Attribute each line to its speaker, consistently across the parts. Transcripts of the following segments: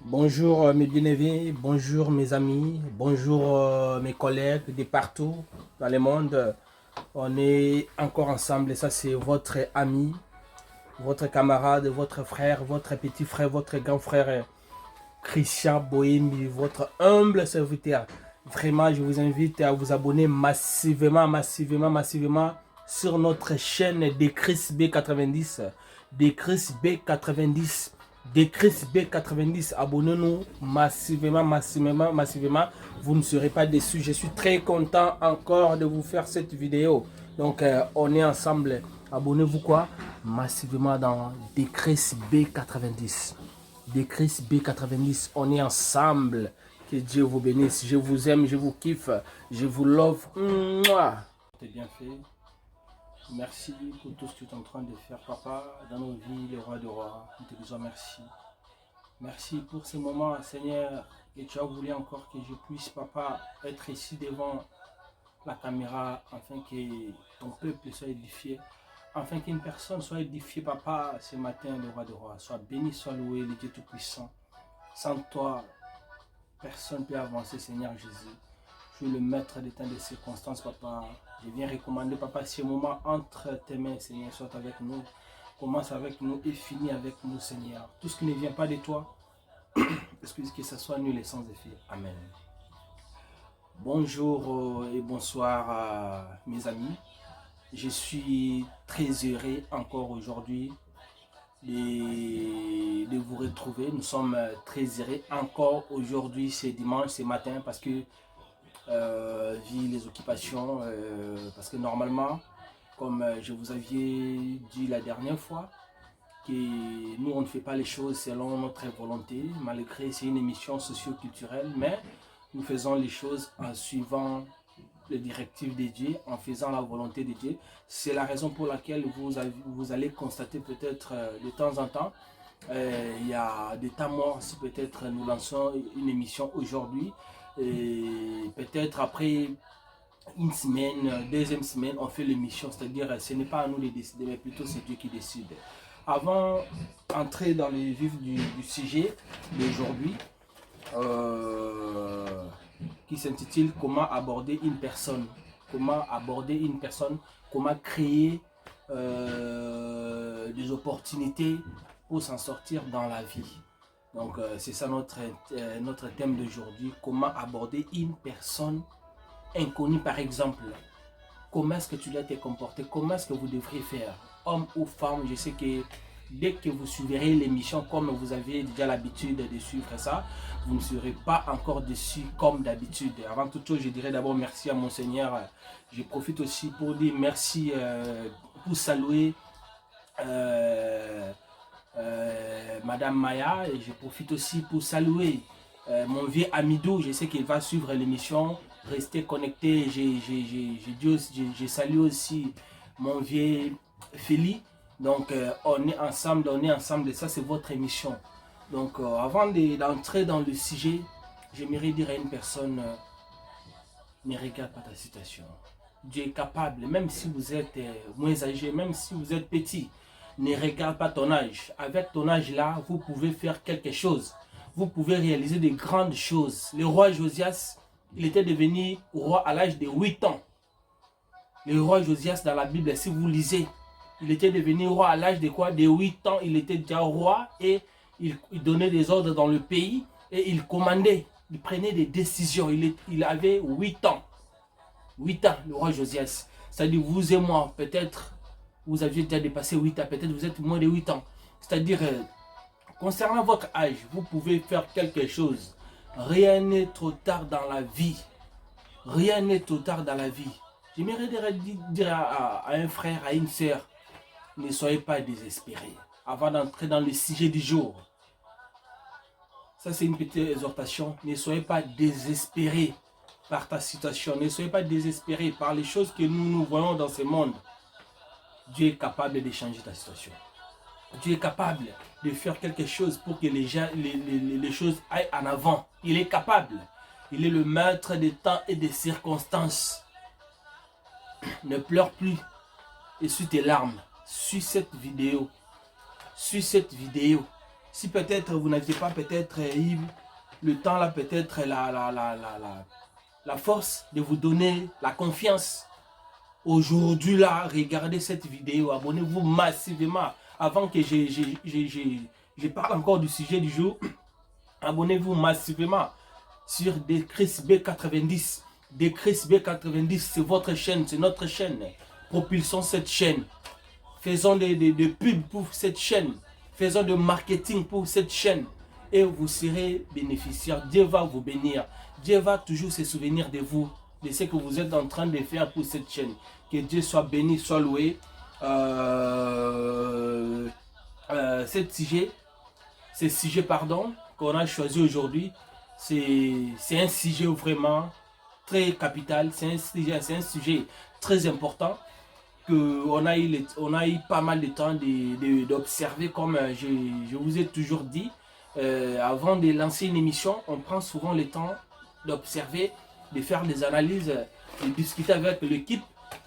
Speaker 1: Bonjour mes bien-aimés, bonjour mes amis, bonjour mes collègues de partout dans le monde. On est encore ensemble et ça c'est votre ami, votre camarade, votre frère, votre petit frère, votre grand frère Christian Bohemi, votre humble serviteur. Vraiment, je vous invite à vous abonner massivement sur notre chaîne de Chris B90. De Chris B90. De Chris B90. Abonnez-nous massivement. Vous ne serez pas déçus. Je suis très content encore de vous faire cette vidéo. Donc, on est ensemble. Abonnez-vous quoi? Massivement dans De Chris B90. De Chris B90, on est ensemble. Que Dieu vous bénisse. Je vous aime, je vous kiffe, je vous love. C'est bien fait. Merci pour tout ce que tu es en train de faire, papa, dans nos vies, le roi de rois. Nous te disons merci. Merci pour ce moment, Seigneur, que tu as voulu encore que je puisse, papa, être ici devant la caméra, afin que ton peuple soit édifié. Afin qu'une personne soit édifiée, papa, ce matin, le roi de roi. Sois béni, sois loué, le Dieu Tout-Puissant. Sans toi, personne ne peut avancer, Seigneur Jésus. Je suis le maître des temps des circonstances, papa. Je viens recommander, papa, ce moment entre tes mains, Seigneur, soit avec nous. Commence avec nous et finit avec nous, Seigneur. Tout ce qui ne vient pas de toi, excuse que ce soit nul et sans effet. Amen. Bonjour et bonsoir mes amis. Je suis très heureux encore aujourd'hui de vous retrouver. Nous sommes très heureux encore aujourd'hui, c'est dimanche, c'est matin, parce que vu les occupations, parce que normalement, comme je vous avais dit la dernière fois, que nous on ne fait pas les choses selon notre volonté, malgré c'est une émission socio-culturelle, mais nous faisons les choses en suivant les directives de Dieu, en faisant la volonté de Dieu. C'est la raison pour laquelle vous allez constater peut-être de temps en temps, il y a des temps morts si peut-être nous lançons une émission aujourd'hui, et peut-être après une semaine, deuxième semaine, on fait l'émission, c'est-à-dire ce n'est pas à nous de décider, mais plutôt c'est Dieu qui décide. Avant d'entrer dans le vif du sujet d'aujourd'hui, qui s'intitule Comment aborder une personne. Comment aborder une personne, comment créer des opportunités pour s'en sortir dans la vie. Donc c'est ça notre thème d'aujourd'hui. Comment aborder une personne inconnue par exemple. Comment est-ce que tu dois te comporter? Comment est-ce que vous devriez faire? Homme ou femme, je sais que dès que vous suivrez l'émission comme vous avez déjà l'habitude de suivre ça, vous ne serez pas encore déçus comme d'habitude. Avant toute chose, je dirais d'abord merci à mon Seigneur. Je profite aussi pour dire merci, pour saluer Madame Maya, et je profite aussi pour saluer mon vieux Amidou. Je sais qu'il va suivre l'émission. Restez connectés. Je salue aussi mon vieux Feli. Donc on est ensemble, ça c'est votre émission. Donc avant d'entrer dans le sujet, j'aimerais dire à une personne, ne regarde pas ta situation. Dieu est capable, même si vous êtes moins âgé, même si vous êtes petit, ne regarde pas ton âge. Avec ton âge là, vous pouvez faire quelque chose. Vous pouvez réaliser de grandes choses. Le roi Josias, il était devenu roi à l'âge de 8 ans. Le roi Josias dans la Bible, si vous lisez, il était devenu roi à l'âge de quoi? De 8 ans, il était déjà roi et il donnait des ordres dans le pays et il commandait, il prenait des décisions. Il avait 8 ans. 8 ans, le roi Josias. C'est-à-dire vous et moi, peut-être, vous aviez déjà dépassé 8 ans, peut-être vous êtes moins de 8 ans. C'est-à-dire, concernant votre âge, vous pouvez faire quelque chose. Rien n'est trop tard dans la vie. Rien n'est trop tard dans la vie. J'aimerais dire à un frère, à une sœur, ne soyez pas désespérés. Avant d'entrer dans le sujet du jour, ça c'est une petite exhortation. Ne soyez pas désespérés par ta situation. Ne soyez pas désespérés par les choses que nous voyons dans ce monde. Dieu est capable de changer ta situation. Dieu est capable de faire quelque chose pour que les choses aillent en avant. Il est capable. Il est le maître des temps et des circonstances. Ne pleure plus. Essuie tes larmes. Suis cette vidéo. Si peut-être vous n'aviez pas peut-être eu le temps là, peut-être la force de vous donner la confiance. Aujourd'hui là, regardez cette vidéo, abonnez-vous massivement. Avant que je parle encore du sujet du jour, abonnez-vous massivement sur Decris B90. Decris B90, c'est votre chaîne, c'est notre chaîne. Propulsons cette chaîne. Faisons des pubs pour cette chaîne. Faisons de marketing pour cette chaîne. Et vous serez bénéficiaire. Dieu va vous bénir. Dieu va toujours se souvenir de vous, de ce que vous êtes en train de faire pour cette chaîne. Que Dieu soit béni, soit loué. Ce sujet qu'on a choisi aujourd'hui, c'est un sujet vraiment très capital. C'est un sujet très important qu'on a eu pas mal de temps d'observer, comme je vous ai toujours dit. Avant de lancer une émission, on prend souvent le temps d'observer, de faire des analyses, de discuter avec l'équipe.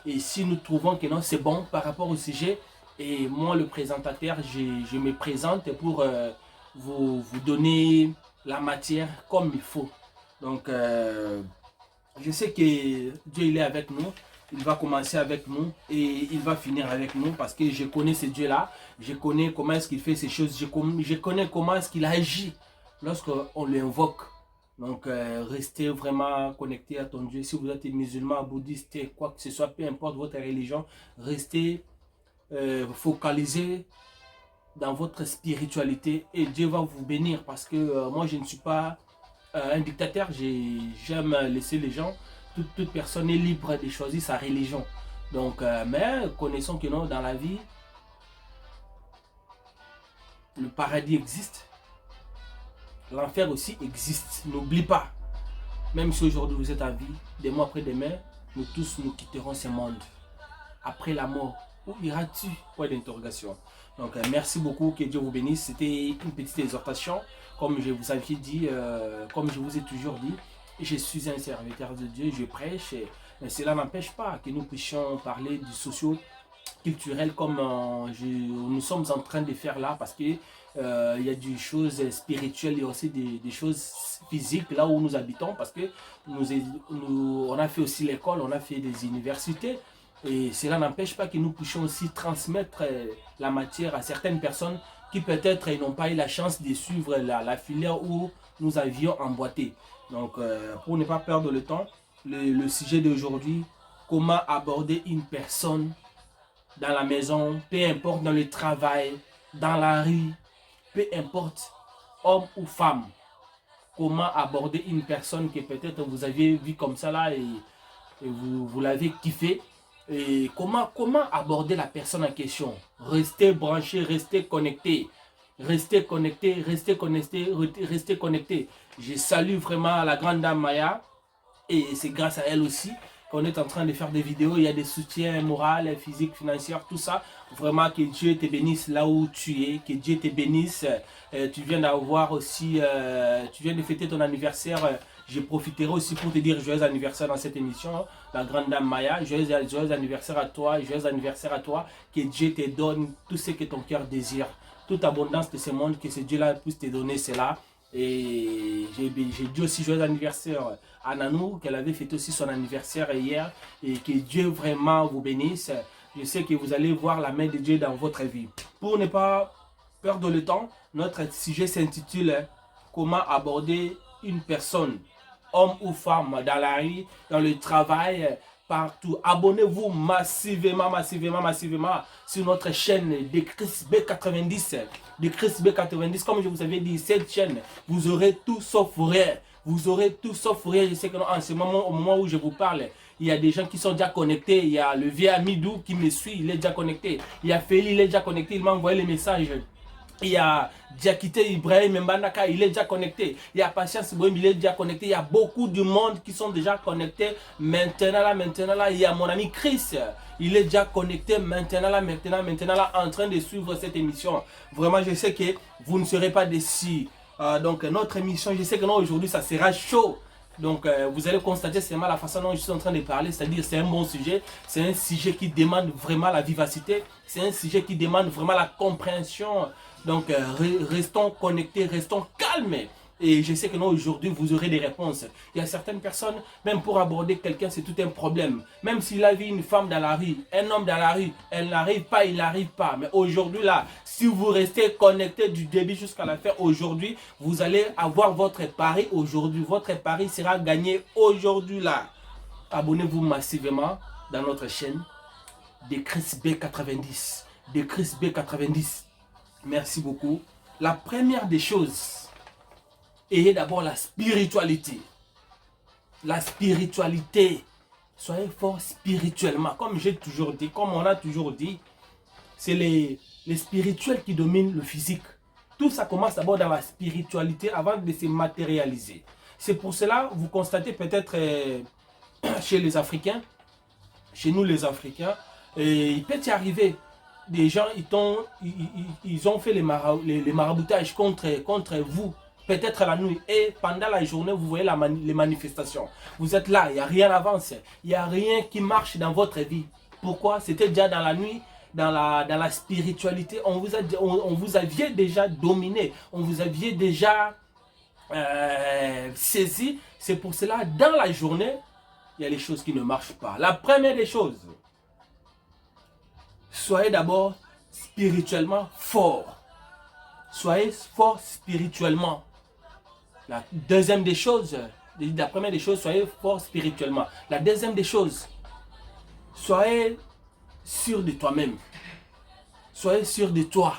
Speaker 1: Et si nous trouvons que non, c'est bon par rapport au sujet, et moi le présentateur, je me présente pour vous donner la matière comme il faut. Donc je sais que Dieu il est avec nous. Il va commencer avec nous et il va finir avec nous, parce que je connais ce Dieu-là. Je connais comment est-ce qu'il fait ces choses. Je connais comment est-ce qu'il agit lorsqu'on l'invoque. Donc, restez vraiment connectés à ton Dieu. Si vous êtes musulman, bouddhiste, quoi que ce soit, peu importe votre religion, restez focalisés dans votre spiritualité et Dieu va vous bénir, parce que moi, je ne suis pas un dictateur. J'aime laisser les gens. Toute personne est libre de choisir sa religion. Donc, mais connaissons que non, dans la vie, le paradis existe. L'enfer aussi existe. N'oublie pas. Même si aujourd'hui vous êtes en vie, demain après demain, nous tous nous quitterons ce monde. Après la mort, où iras-tu? Point d'interrogation. Donc, merci beaucoup. Que Dieu vous bénisse. C'était une petite exhortation. Comme je vous avais dit, comme je vous ai toujours dit. Je suis un serviteur de Dieu, je prêche, mais cela n'empêche pas que nous puissions parler du socio-culturel comme nous sommes en train de faire là, parce que il y a des choses spirituelles et aussi des choses physiques là où nous habitons, parce que on a fait aussi l'école, on a fait des universités, et cela n'empêche pas que nous puissions aussi transmettre la matière à certaines personnes qui peut-être n'ont pas eu la chance de suivre la filière où nous avions emboîté. Donc, pour ne pas perdre le temps, le sujet d'aujourd'hui, comment aborder une personne dans la maison, peu importe dans le travail, dans la rue, peu importe, homme ou femme. Comment aborder une personne que peut-être vous aviez vu comme ça là et vous l'avez kiffé. Et comment aborder la personne en question. Restez branché, restez connecté. Restez connecté, restez connecté, restez connecté. Je salue vraiment la grande dame Maya. Et c'est grâce à elle aussi qu'on est en train de faire des vidéos. Il y a des soutiens moraux, physiques, financiers, tout ça. Vraiment que Dieu te bénisse là où tu es. Que Dieu te bénisse. Tu viens d'avoir aussi, tu viens de fêter ton anniversaire. Je profiterai aussi pour te dire joyeux anniversaire dans cette émission. La grande dame Maya, joyeux anniversaire à toi. Joyeux anniversaire à toi. Que Dieu te donne tout ce que ton cœur désire. Toute abondance de ce monde, que ce Dieu-là puisse te donner cela. Et j'ai dit aussi joyeux anniversaire à Nanou, qu'elle avait fêté aussi son anniversaire hier. Et que Dieu vraiment vous bénisse. Je sais que vous allez voir la main de Dieu dans votre vie. Pour ne pas perdre le temps, notre sujet s'intitule « Comment aborder une personne, homme ou femme, dans la rue, dans le travail ». Partout. Abonnez-vous massivement sur notre chaîne Decris B90. Decris B90, comme je vous avais dit, cette chaîne, vous aurez tout sauf rien. Vous aurez tout sauf rien. Je sais que en ce moment, au moment où je vous parle, il y a des gens qui sont déjà connectés. Il y a le vieux Amidou qui me suit, il est déjà connecté. Il y a Feli, il est déjà connecté, il m'a envoyé les messages. Il y a Diakite Ibrahim Mbandaka, il est déjà connecté. Il y a Patience Ibrahim, il est déjà connecté. Il y a beaucoup de monde qui sont déjà connectés. Maintenant là, il y a mon ami Chris. Il est déjà connecté maintenant là, en train de suivre cette émission. Vraiment, je sais que vous ne serez pas déçus. Donc, notre émission, je sais que non, aujourd'hui, ça sera chaud. Donc, vous allez constater seulement la façon dont je suis en train de parler, c'est-à-dire c'est un bon sujet, c'est un sujet qui demande vraiment la vivacité, c'est un sujet qui demande vraiment la compréhension. Donc, restons connectés, restons calmes. Et je sais que non, aujourd'hui, vous aurez des réponses. Il y a certaines personnes, même pour aborder quelqu'un, c'est tout un problème. Même s'il a vu une femme dans la rue, un homme dans la rue, elle n'arrive pas, il n'arrive pas. Mais aujourd'hui, là, si vous restez connecté du début jusqu'à la fin, aujourd'hui, vous allez avoir votre pari aujourd'hui. Votre pari sera gagné aujourd'hui, là. Abonnez-vous massivement dans notre chaîne de Chris B90. De Chris B90. Merci beaucoup. La première des choses, ayez d'abord la spiritualité. La spiritualité. Soyez fort spirituellement. Comme j'ai toujours dit, comme on a toujours dit, c'est les spirituels qui dominent le physique. Tout ça commence d'abord dans la spiritualité avant de se matérialiser. C'est pour cela, vous constatez peut-être chez les Africains, chez nous les Africains, il peut y arriver des gens, ils ont fait les maraboutages contre vous. Peut-être la nuit. Et pendant la journée, vous voyez les manifestations. Vous êtes là, il n'y a rien avance. Il n'y a rien qui marche dans votre vie. Pourquoi? C'était déjà dans la nuit, dans la spiritualité. On vous aviez déjà dominé. On vous aviez déjà saisi. C'est pour cela, dans la journée, il y a les choses qui ne marchent pas. La première des choses, soyez d'abord spirituellement fort. Soyez fort spirituellement. La deuxième des choses, la première des choses, soyez fort spirituellement. La deuxième des choses, soyez sûr de toi-même. Soyez sûr de toi.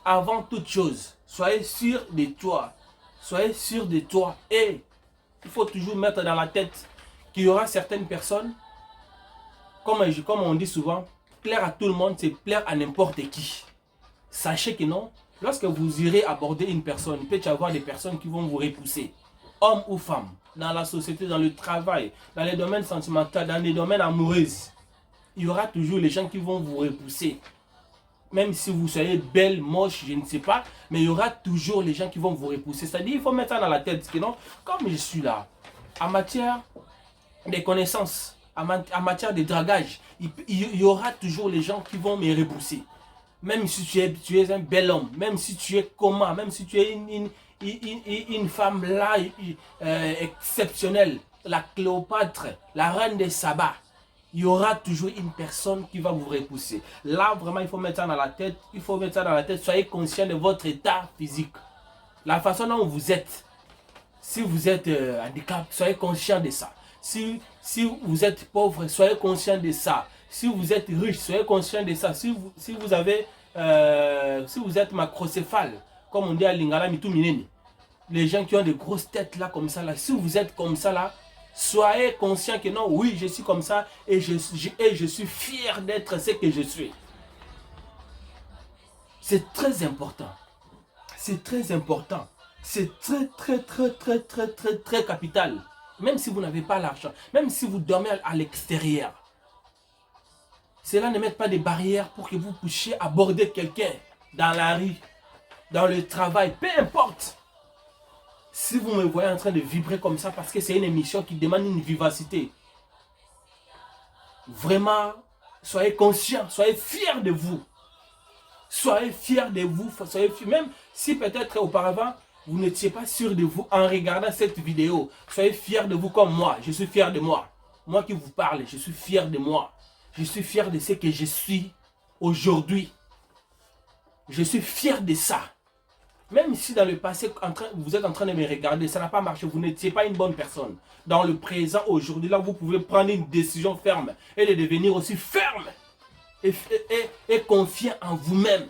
Speaker 1: Avant toute chose, soyez sûr de toi. Soyez sûr de toi. Et il faut toujours mettre dans la tête qu'il y aura certaines personnes, comme on dit souvent, plaire à tout le monde, c'est plaire à n'importe qui. Sachez que non. Lorsque vous irez aborder une personne, il peut y avoir des personnes qui vont vous repousser, hommes ou femmes, dans la société, dans le travail, dans les domaines sentimentaux, dans les domaines amoureux. Il y aura toujours les gens qui vont vous repousser. Même si vous soyez belle, moche, je ne sais pas, mais il y aura toujours les gens qui vont vous repousser. C'est-à-dire qu'il faut mettre ça dans la tête, que non, comme je suis là, en matière de connaissances, en matière de dragage, il y aura toujours les gens qui vont me repousser. Même si tu es un bel homme, même si tu es comment, même si tu es une femme là exceptionnelle, la Cléopâtre, la reine des Saba, il y aura toujours une personne qui va vous repousser. Là, vraiment, il faut mettre ça dans la tête. Il faut mettre ça dans la tête. Soyez conscient de votre état physique. La façon dont vous êtes. Si vous êtes handicapé, soyez conscient de ça. Si vous êtes pauvre, soyez conscient de ça. Si vous êtes riche, soyez conscient de ça. Si vous êtes macrocéphale, comme on dit à Lingala Mitu Mineni, les gens qui ont des grosses têtes là, comme ça, là, si vous êtes comme ça là, soyez conscient que non, oui, je suis comme ça et je suis fier d'être ce que je suis. C'est très important. C'est très important. C'est très capital. Même si vous n'avez pas l'argent, même si vous dormez à l'extérieur. Cela ne met pas de barrières pour que vous puissiez aborder quelqu'un dans la rue, dans le travail, peu importe. Si vous me voyez en train de vibrer comme ça, parce que c'est une émission qui demande une vivacité. Vraiment, soyez conscients, soyez fiers de vous. Soyez fiers de vous, soyez fiers. Même si peut-être auparavant, vous n'étiez pas sûr de vous en regardant cette vidéo. Soyez fiers de vous comme moi. Je suis fier de moi. Moi qui vous parle, je suis fier de moi. Je suis fier de ce que je suis aujourd'hui. Je suis fier de ça. Même si dans le passé, vous êtes en train de me regarder, ça n'a pas marché, vous n'étiez pas une bonne personne. Dans le présent, aujourd'hui, là, vous pouvez prendre une décision ferme et de devenir aussi ferme et confiant en vous-même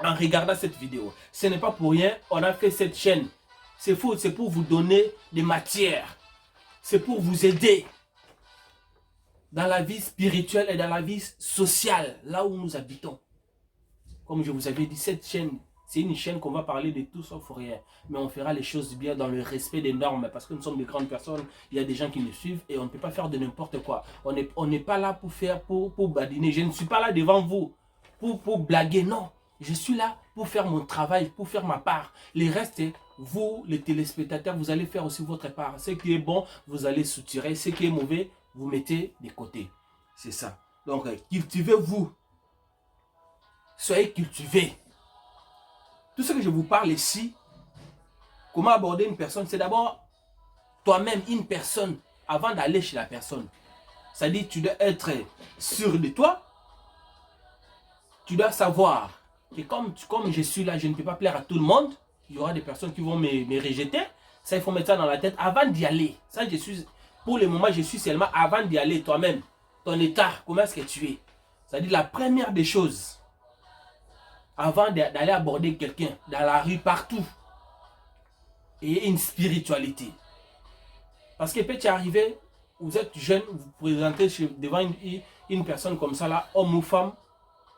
Speaker 1: en regardant cette vidéo. Ce n'est pas pour rien, on a fait cette chaîne. C'est faux, c'est pour vous donner des matières. C'est pour vous aider dans la vie spirituelle et dans la vie sociale, là où nous habitons. Comme je vous avais dit, cette chaîne, c'est une chaîne qu'on va parler de tout sauf rien. Mais on fera les choses bien dans le respect des normes. Parce que nous sommes des grandes personnes, il y a des gens qui nous suivent et on ne peut pas faire de n'importe quoi. On n'est pas là pour badiner. Je ne suis pas là devant vous pour blaguer, non. Je suis là pour faire mon travail, pour faire ma part. Les restes, vous, les téléspectateurs, vous allez faire aussi votre part. Ce qui est bon, vous allez soutirer. Ce qui est mauvais, vous mettez de côté. C'est ça. Donc, cultivez-vous. Soyez cultivés. Tout ce que je vous parle ici, comment aborder une personne, c'est d'abord toi-même, une personne, avant d'aller chez la personne. C'est-à-dire, tu dois être sûr de toi. Tu dois savoir que comme je suis là, je ne peux pas plaire à tout le monde. Il y aura des personnes qui vont me rejeter. Ça, il faut mettre ça dans la tête avant d'y aller. Ça, pour le moment, je suis seulement avant d'y aller toi-même. Ton état, comment est-ce que tu es? C'est-à-dire la première des choses, avant d'aller aborder quelqu'un, dans la rue, partout, et une spiritualité. Parce que peut-être arriver, vous êtes jeune, vous vous présentez devant une personne comme ça, là, homme ou femme,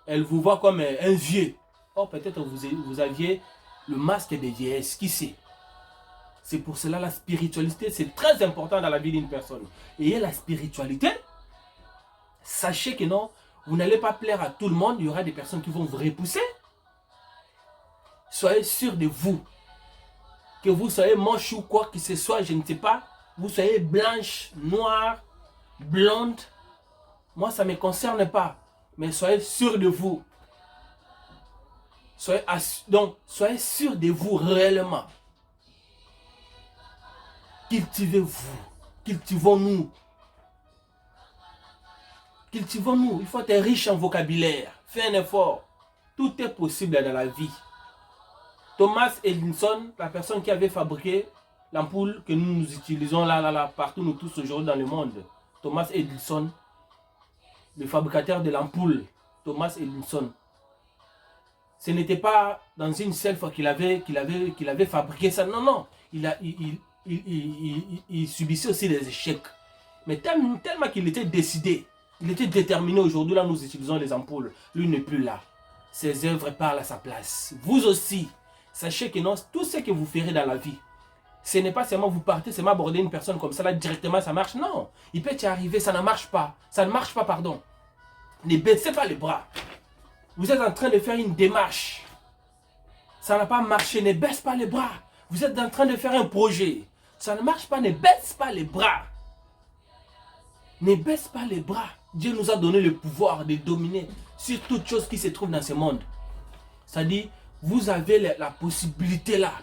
Speaker 1: elle vous voit comme un vieux. Or, peut-être vous aviez le masque des vieillesses. Qui sait? C'est pour cela la spiritualité, c'est très important dans la vie d'une personne. Et la spiritualité, sachez que non, vous n'allez pas plaire à tout le monde. Il y aura des personnes qui vont vous repousser. Soyez sûr de vous. Que vous soyez moche ou quoi que ce soit, je ne sais pas. Vous soyez blanche, noire, blonde. Moi, ça ne me concerne pas. Mais soyez sûr de vous. Donc, soyez sûr de vous réellement. Cultivez-vous. Cultivons-nous. Cultivons-nous. Il faut être riche en vocabulaire. Fais un effort. Tout est possible dans la vie. Thomas Edison, la personne qui avait fabriqué l'ampoule que nous utilisons là, partout nous tous aujourd'hui dans le monde. Thomas Edison, le fabricateur de l'ampoule. Thomas Edison. Ce n'était pas dans une seule fois qu'il avait fabriqué ça. Non, non. Il subissait aussi des échecs. Mais tellement qu'il était décidé, il était déterminé. Aujourd'hui, là, nous utilisons les ampoules. Lui n'est plus là. Ses œuvres parlent à sa place. Vous aussi, sachez que non, tout ce que vous ferez dans la vie, ce n'est pas seulement vous partez, seulement aborder une personne comme ça, là, directement, ça marche. Non, il peut y arriver, ça ne marche pas. Ça ne marche pas, pardon. Ne baissez pas les bras. Vous êtes en train de faire une démarche. Ça n'a pas marché, ne baisse pas les bras. Vous êtes en train de faire un projet. Ça ne marche pas, ne baisse pas les bras. Ne baisse pas les bras. Dieu nous a donné le pouvoir de dominer sur toute chose qui se trouve dans ce monde. C'est-à-dire, vous avez la possibilité là.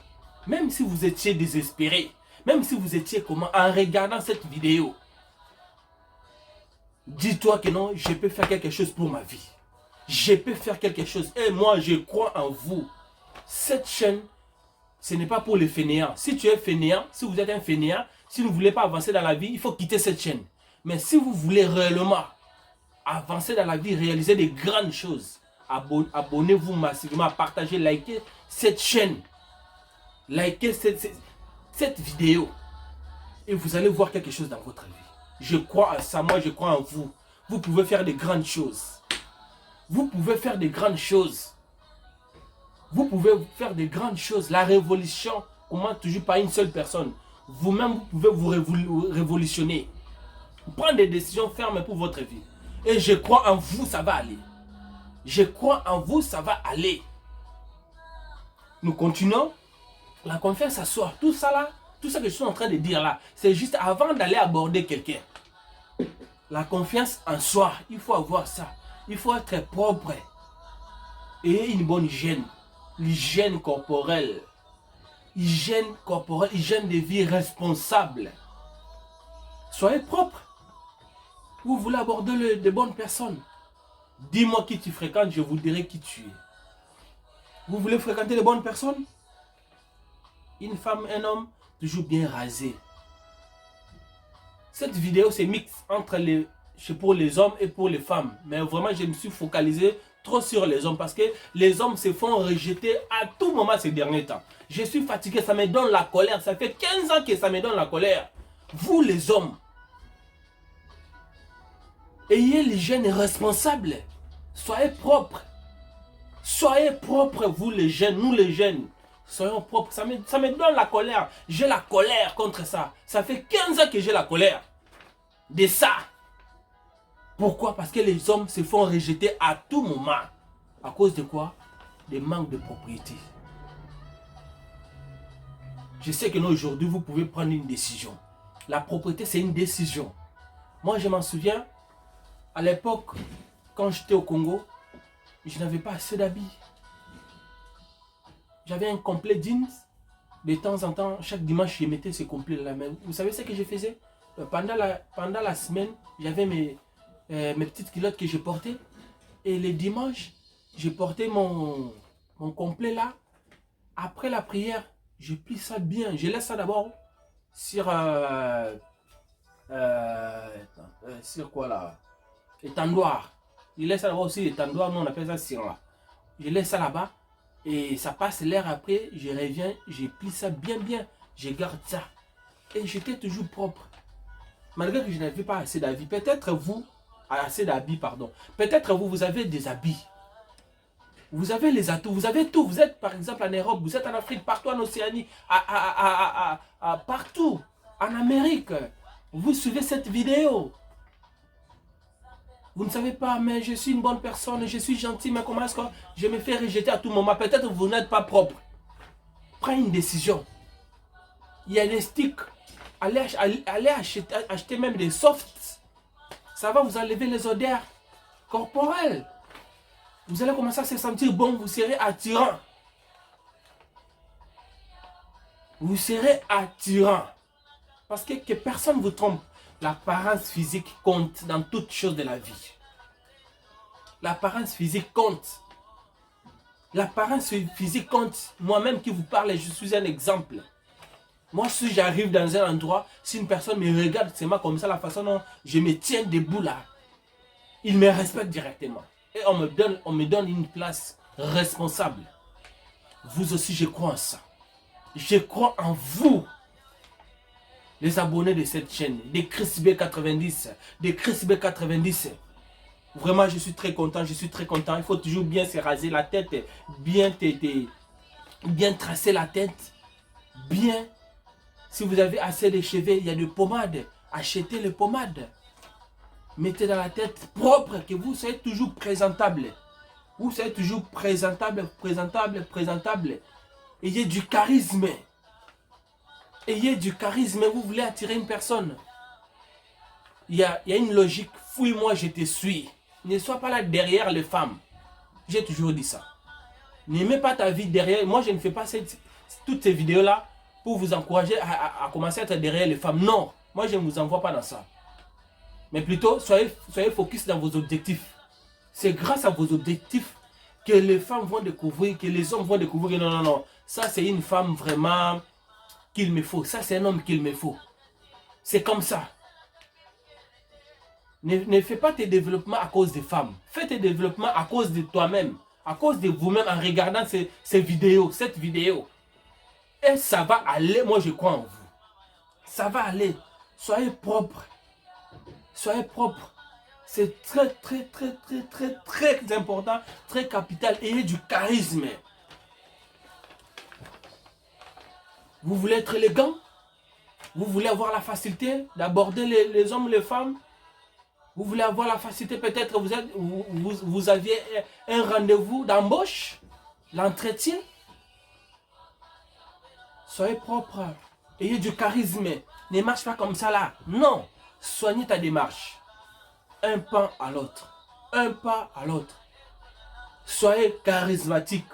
Speaker 1: Même si vous étiez désespéré, même si vous étiez comment, en regardant cette vidéo, dis-toi que non, je peux faire quelque chose pour ma vie. Je peux faire quelque chose. Et moi, je crois en vous. Cette chaîne, ce n'est pas pour les fainéants. Si tu es fainéant, si vous êtes un fainéant, si vous ne voulez pas avancer dans la vie, il faut quitter cette chaîne. Mais si vous voulez réellement avancer dans la vie, réaliser des grandes choses, abonnez-vous massivement, partagez, likez cette chaîne. Likez cette vidéo. Et vous allez voir quelque chose dans votre vie. Je crois à ça, moi je crois en vous. Vous pouvez faire des grandes choses. Vous pouvez faire des grandes choses. Vous pouvez faire des grandes choses. La révolution commence toujours par une seule personne. Vous-même, vous pouvez vous révolutionner. Prendre des décisions fermes pour votre vie. Et je crois en vous, ça va aller. Je crois en vous, ça va aller. Nous continuons. La confiance à soi. Tout ça là, tout ça que je suis en train de dire là, c'est juste avant d'aller aborder quelqu'un. La confiance en soi, il faut avoir ça. Il faut être propre. Et une bonne hygiène. L'hygiène corporelle. Hygiène corporelle, hygiène de vie responsable. Soyez propre. Vous voulez aborder de bonnes personnes. Dis-moi qui tu fréquentes, je vous dirai qui tu es. Vous voulez fréquenter de bonnes personnes? Une femme, un homme, toujours bien rasé. Cette vidéo, c'est mix entre pour les hommes et pour les femmes. Mais vraiment, je me suis focalisé trop sur les hommes parce que les hommes se font rejeter à tout moment ces derniers temps. Je suis fatigué, ça me donne la colère. Ça fait 15 ans que ça me donne la colère. Vous les hommes, ayez l'hygiène responsable. Soyez propres. Soyez propres, vous les jeunes, nous les jeunes. Soyons propres. Ça me donne la colère. J'ai la colère contre ça. Ça fait 15 ans que j'ai la colère de ça. Pourquoi? Parce que les hommes se font rejeter à tout moment. À cause de quoi? des manques de propriété. Je sais que aujourd'hui, vous pouvez prendre une décision. La propriété, c'est une décision. Moi, je m'en souviens, à l'époque, quand j'étais au Congo, je n'avais pas assez d'habits. J'avais un complet jeans. De temps en temps, chaque dimanche, je mettais ce complet là même. Vous savez ce que je faisais? Pendant la semaine, j'avais mes petites culottes que je portais. Et les dimanches, je portais mon complet là. Après la prière, je plie ça bien. Je laisse ça d'abord sur sur quoi là? Étendoir. Je laisse ça d'abord aussi l'étendoir, nous on appelle ça sur là. Je laisse ça là-bas et ça passe l'air après, je reviens, je plie ça bien, je garde ça. Et j'étais toujours propre. Malgré que je n'avais pas assez d'habits. Peut-être vous, assez d'habits, pardon. Peut-être vous, vous avez des habits. Vous avez les atouts, vous avez tout. Vous êtes par exemple en Europe, vous êtes en Afrique, partout en Océanie, partout, en Amérique. Vous suivez cette vidéo. Vous ne savez pas, mais je suis une bonne personne, je suis gentil, mais comment est-ce que je me fais rejeter à tout moment? Peut-être que vous n'êtes pas propre. Prenez une décision. Il y a des sticks. Allez acheter même des softs. Ça va vous enlever les odeurs corporelles. Vous allez commencer à se sentir bon, vous serez attirant. Vous serez attirant. Parce que personne ne vous trompe. L'apparence physique compte dans toutes choses de la vie. L'apparence physique compte. L'apparence physique compte. Moi-même qui vous parle, je suis un exemple. Moi, si j'arrive dans un endroit, si une personne me regarde seulement comme ça, la façon dont je me tiens debout là, il me respecte directement. Et on me donne une place responsable. Vous aussi, je crois en ça. Je crois en vous. Les abonnés de cette chaîne, des Chris B90, des Chris B90. Vraiment, je suis très content, je suis très content. Il faut toujours bien se raser la tête, bien tracer la tête, bien. Si vous avez assez de cheveux, il y a de pommades. Achetez les pommades. Mettez dans la tête propre, que vous soyez toujours présentable. Vous soyez toujours présentable. Ayez du charisme. Ayez du charisme, vous voulez attirer une personne. Il y a une logique. Fouille-moi, je te suis. Ne sois pas là derrière les femmes. J'ai toujours dit ça. Ne mets pas ta vie derrière. Moi, je ne fais pas toutes ces vidéos-là pour vous encourager à commencer à être derrière les femmes. Non, moi, je ne vous envoie pas dans ça. Mais plutôt, soyez focus dans vos objectifs. C'est grâce à vos objectifs que les femmes vont découvrir, que les hommes vont découvrir. Non, non, non. Ça, c'est une femme vraiment qu'il me faut. Ça, c'est un homme qu'il me faut. C'est comme ça. Ne fais pas tes développements à cause des femmes. Fais tes développements à cause de toi-même. À cause de vous-même en regardant ces vidéos, cette vidéo. Et ça va aller. Moi, je crois en vous. Ça va aller. Soyez propres. Soyez propres. C'est très, très, très, très, très, très important. Très capital. Ayez du charisme. Vous voulez être élégant? Vous voulez avoir la facilité d'aborder les hommes, les femmes? Vous voulez avoir la facilité, peut-être vous aviez un rendez-vous d'embauche, l'entretien? Soyez propre. Ayez du charisme. Ne marche pas comme ça là. Non. Soignez ta démarche. Un pas à l'autre. Un pas à l'autre. Soyez charismatique.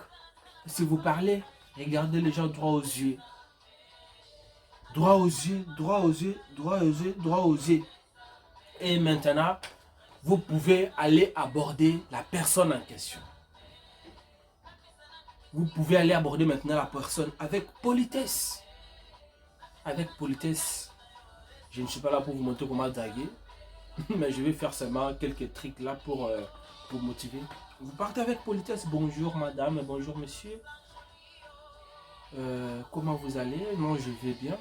Speaker 1: Si vous parlez, regardez les gens droit aux yeux. Droit aux yeux, droit aux yeux, droit aux yeux, droit aux yeux. Et maintenant, vous pouvez aller aborder la personne en question. Vous pouvez aller aborder maintenant la personne avec politesse. Avec politesse. Je ne suis pas là pour vous montrer comment draguer. Mais je vais faire seulement quelques tricks là pour motiver. Vous partez avec politesse. Bonjour madame, bonjour monsieur. Comment vous allez? Moi je vais bien.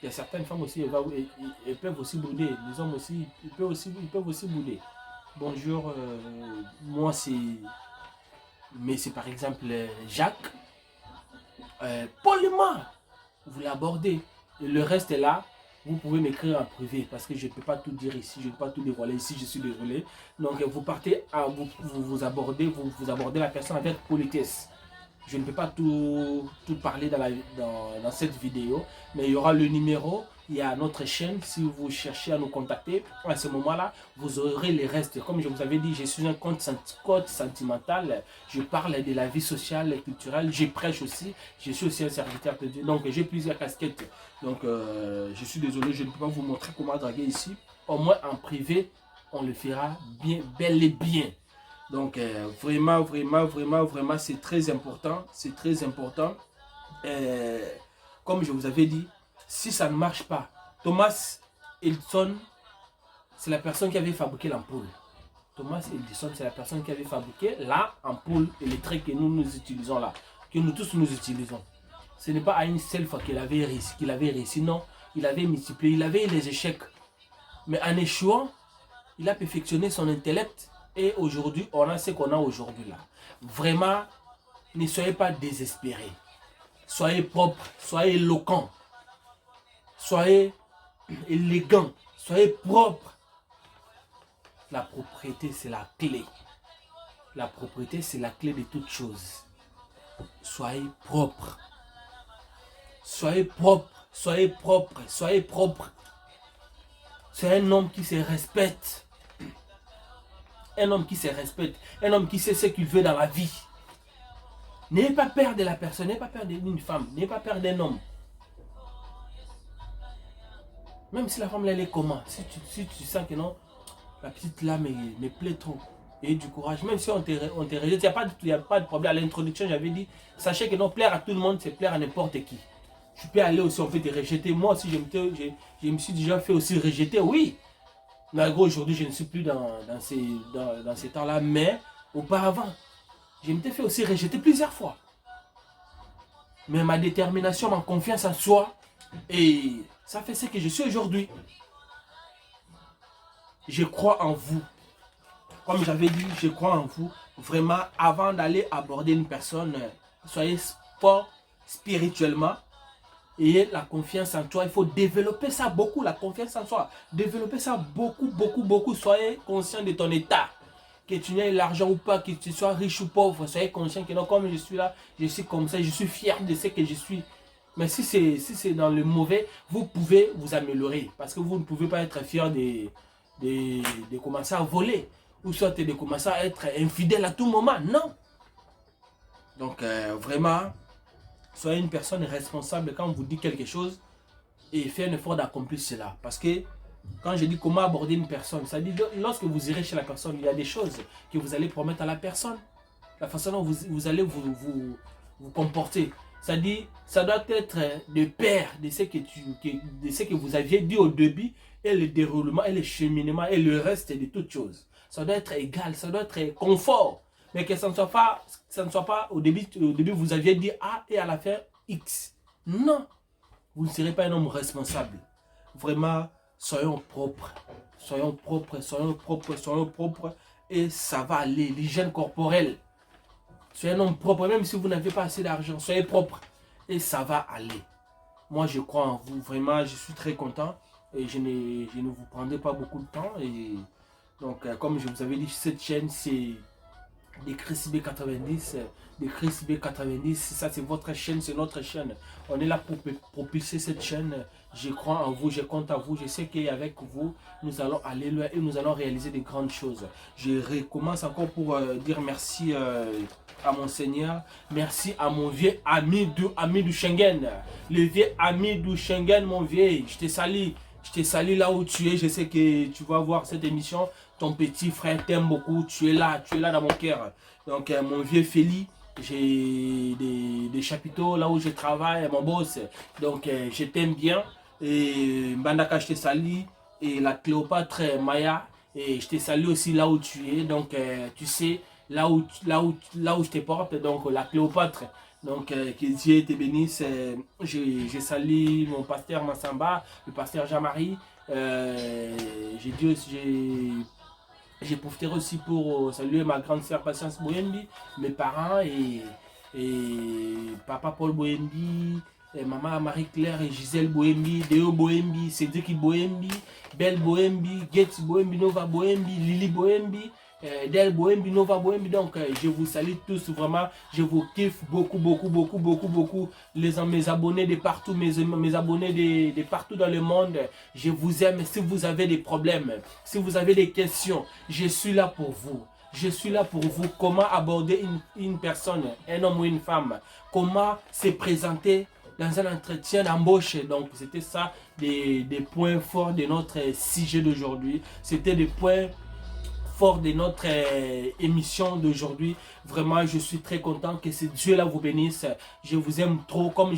Speaker 1: Il y a certaines femmes aussi, elles peuvent aussi bouder. Les hommes aussi, ils peuvent aussi bouder. Bonjour, moi c'est... Mais c'est par exemple Jacques. Poliment, vous l'abordez. Le reste est là. Vous pouvez m'écrire en privé parce que je ne peux pas tout dire ici. Je ne peux pas tout dévoiler ici. Je suis désolé. Donc vous partez, vous abordez la personne avec politesse. Je ne peux pas tout parler dans cette vidéo, mais il y aura le numéro, il y a notre chaîne. Si vous cherchez à nous contacter, à ce moment-là, vous aurez les restes. Comme je vous avais dit, je suis un coach sentimental. Je parle de la vie sociale et culturelle. Je prêche aussi. Je suis aussi un serviteur de Dieu. Donc, j'ai plusieurs casquettes. Donc, je suis désolé, je ne peux pas vous montrer comment draguer ici. Au moins, en privé, on le fera bien, bel et bien. Donc, vraiment, c'est très important. C'est très important. Comme je vous avais dit, si ça ne marche pas, Thomas Edison, c'est la personne qui avait fabriqué l'ampoule. Thomas Edison, c'est la personne qui avait fabriqué l'ampoule électrique que nous utilisons là, que nous tous nous utilisons. Ce n'est pas à une seule fois qu'il avait réussi, non, il avait multiplié, il avait les échecs. Mais en échouant, il a perfectionné son intellect et aujourd'hui, on a ce qu'on a aujourd'hui là. Vraiment, ne soyez pas désespérés. Soyez propre, soyez éloquent, soyez élégant, soyez propre. La propriété, c'est la clé. La propriété, c'est la clé de toute chose. Soyez propre. Soyez propre, soyez propre, soyez propre. C'est un homme qui se respecte. Un homme qui se respecte. Un homme qui sait ce qu'il veut dans la vie. N'ayez pas peur de la personne, n'ayez pas peur d'une femme, n'ayez pas peur d'un homme. Même si la femme là, elle est comment, si tu sens que non, la petite là me plaît trop. Et du courage, même si on te rejette, il n'y a pas de problème. À l'introduction, j'avais dit, sachez que non, plaire à tout le monde, c'est plaire à n'importe qui. Tu peux aller aussi, on peut te rejeter. Moi aussi, je me suis déjà fait aussi rejeter, oui. Mais gros, aujourd'hui, je ne suis plus dans ces temps-là, mais auparavant, je m'étais fait aussi rejeter plusieurs fois. Mais ma détermination, ma confiance en soi, et ça fait ce que je suis aujourd'hui. Je crois en vous. Comme j'avais dit, je crois en vous. Vraiment, avant d'aller aborder une personne, soyez fort spirituellement. Et la confiance en toi, il faut développer ça beaucoup, la confiance en soi. Développer ça beaucoup. Soyez conscient de ton état. Que tu aies l'argent ou pas, que tu sois riche ou pauvre, soyez conscient que non, comme je suis là, je suis comme ça, je suis fier de ce que je suis. Mais si c'est dans le mauvais, vous pouvez vous améliorer. Parce que vous ne pouvez pas être fier de commencer à voler. Ou soit de commencer à être infidèle à tout moment. Non. Donc vraiment, soyez une personne responsable quand on vous dit quelque chose. Et faites un effort d'accomplir cela. Parce que quand je dis comment aborder une personne, ça dit lorsque vous irez chez la personne, il y a des choses que vous allez promettre à la personne. La façon dont vous allez vous comporter. Ça dit, ça doit être de pair de ce que vous aviez dit au début et le déroulement et le cheminement et le reste de toutes choses. Ça doit être égal, ça doit être confort. Mais que ça ne soit pas au début vous aviez dit A et à la fin X. Non, vous ne serez pas un homme responsable. Vraiment, soyons propres. Soyons propres et ça va aller. L'hygiène corporelle. Soyez un homme propre, même si vous n'avez pas assez d'argent, soyez propre et ça va aller. Moi, je crois en vous, vraiment, je suis très content et je ne vous prendrai pas beaucoup de temps. Et donc, comme je vous avais dit, cette chaîne, c'est des Chris B90. Des Chris B90, ça c'est votre chaîne, c'est notre chaîne. On est là pour propulser cette chaîne. Je crois en vous, je compte à vous. Je sais qu'avec vous, nous allons aller loin et nous allons réaliser de grandes choses. Je recommence encore pour dire merci à mon Seigneur. Merci à mon vieux ami du Schengen. Le vieux ami du Schengen, mon vieux. Je te salue. Je te salue là où tu es. Je sais que tu vas voir cette émission. Ton petit frère t'aime beaucoup. Tu es là dans mon cœur. Donc, mon vieux Félix. J'ai des chapiteaux là où je travaille, mon boss. Donc, je t'aime bien. Et Mbandaka, je te salue. Et la Cléopâtre Maya. Et je te salue aussi là où tu es. Donc, tu sais, là où je te porte. Donc, la Cléopâtre. Donc, que Dieu te bénisse. Je salue mon pasteur Massamba, le pasteur Jean-Marie. J'ai profité aussi pour saluer ma grande sœur Patience Boyembi, mes parents et papa Paul Boyembi, et maman Marie-Claire et Gisèle Boyembi, Deo Boyembi, Cédric Boyembi, Belle Boyembi, Getty Boyembi, Nova Boyembi, Lily Boyembi, Del Bohembi, Nova Bohembi. Donc, je vous salue tous vraiment. Je vous kiffe beaucoup, beaucoup, beaucoup, beaucoup, beaucoup. Mes abonnés de partout, mes abonnés de partout dans le monde. Je vous aime. Si vous avez des problèmes, si vous avez des questions, je suis là pour vous. Je suis là pour vous. Comment aborder une personne, un homme ou une femme. Comment se présenter dans un entretien d'embauche. Donc, c'était ça des points forts de notre sujet d'aujourd'hui. C'était des points forts de notre émission d'aujourd'hui. Vraiment, je suis très content que ce Dieu-là vous bénisse. Je vous aime trop. Comme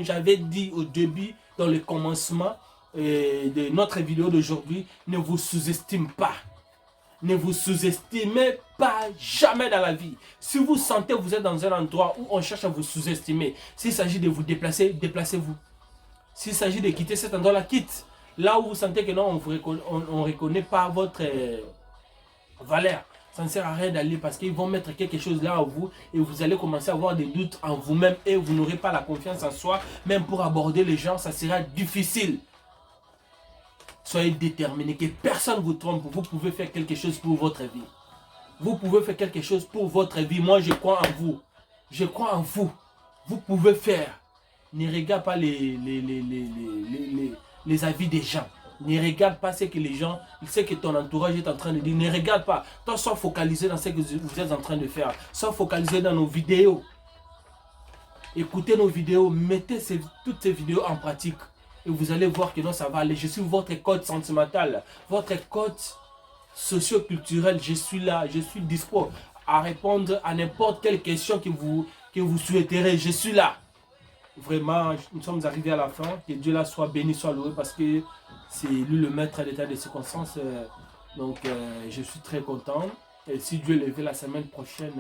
Speaker 1: j'avais dit au début, dans le commencement de notre vidéo d'aujourd'hui, ne vous sous-estime pas. Ne vous sous-estimez pas jamais dans la vie. Si vous sentez que vous êtes dans un endroit où on cherche à vous sous-estimer, s'il s'agit de vous déplacer, déplacez-vous. S'il s'agit de quitter cet endroit-là, quitte. Là où vous sentez que non, on ne reconnaît pas votre valeur. Ça ne sert à rien d'aller parce qu'ils vont mettre quelque chose là à vous et vous allez commencer à avoir des doutes en vous-même et vous n'aurez pas la confiance en soi. Même pour aborder les gens, ça sera difficile. Soyez déterminés, que personne ne vous trompe. Vous pouvez faire quelque chose pour votre vie. Vous pouvez faire quelque chose pour votre vie. Moi, je crois en vous. Je crois en vous. Vous pouvez faire. Ne regarde pas les avis des gens. Ne regarde pas ce que les gens, ce que ton entourage est en train de dire. Ne regarde pas. Toi, sois focalisé dans ce que vous êtes en train de faire. Sois focalisé dans nos vidéos. Écoutez nos vidéos. Mettez toutes ces vidéos en pratique. Et vous allez voir que non, ça va aller. Je suis votre coach sentimental, votre coach socio-culturel. Je suis là, je suis dispo à répondre à n'importe quelle question que vous souhaiterez. Je suis là. Vraiment, nous sommes arrivés à la fin. Que Dieu là soit béni, soit loué, parce que c'est lui le maître d'état des circonstances. Donc, je suis très content. Et si Dieu le veut, la semaine prochaine,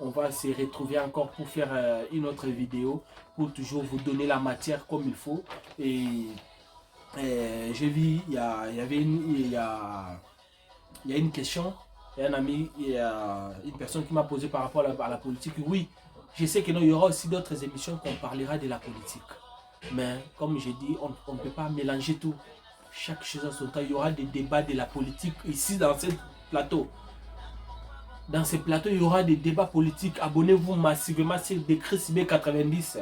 Speaker 1: on va se retrouver encore pour faire une autre vidéo, pour toujours vous donner la matière comme il faut. Et j'ai vu, il y a une question, il y a un ami, il y a une personne qui m'a posé par rapport à la politique. Oui, je sais qu'il y aura aussi d'autres émissions qu'on parlera de la politique. Mais comme j'ai dit, on ne peut pas mélanger tout. Chaque chose en son temps, il y aura des débats de la politique ici dans ce plateau. Dans ce plateau, il y aura des débats politiques. Abonnez-vous massivement sur Chris B90.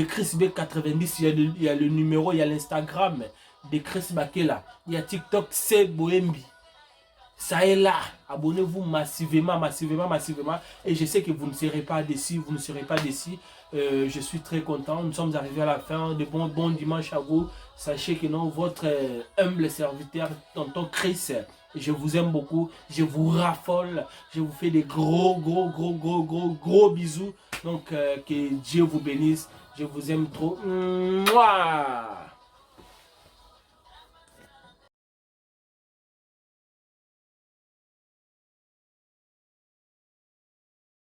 Speaker 1: Chris B90, il y a le numéro, il y a l'Instagram de Chris Bakela. Il y a TikTok, c'est Bohembi. Ça est là. Abonnez-vous massivement, massivement, massivement. Et je sais que vous ne serez pas déçus, vous ne serez pas déçus. Je suis très content. Nous sommes arrivés à la fin. De bon dimanche à vous. Sachez que non, votre humble serviteur, tonton Chris, je vous aime beaucoup, je vous raffole, je vous fais des gros bisous. Donc, que Dieu vous bénisse. Je vous aime trop. Mouah!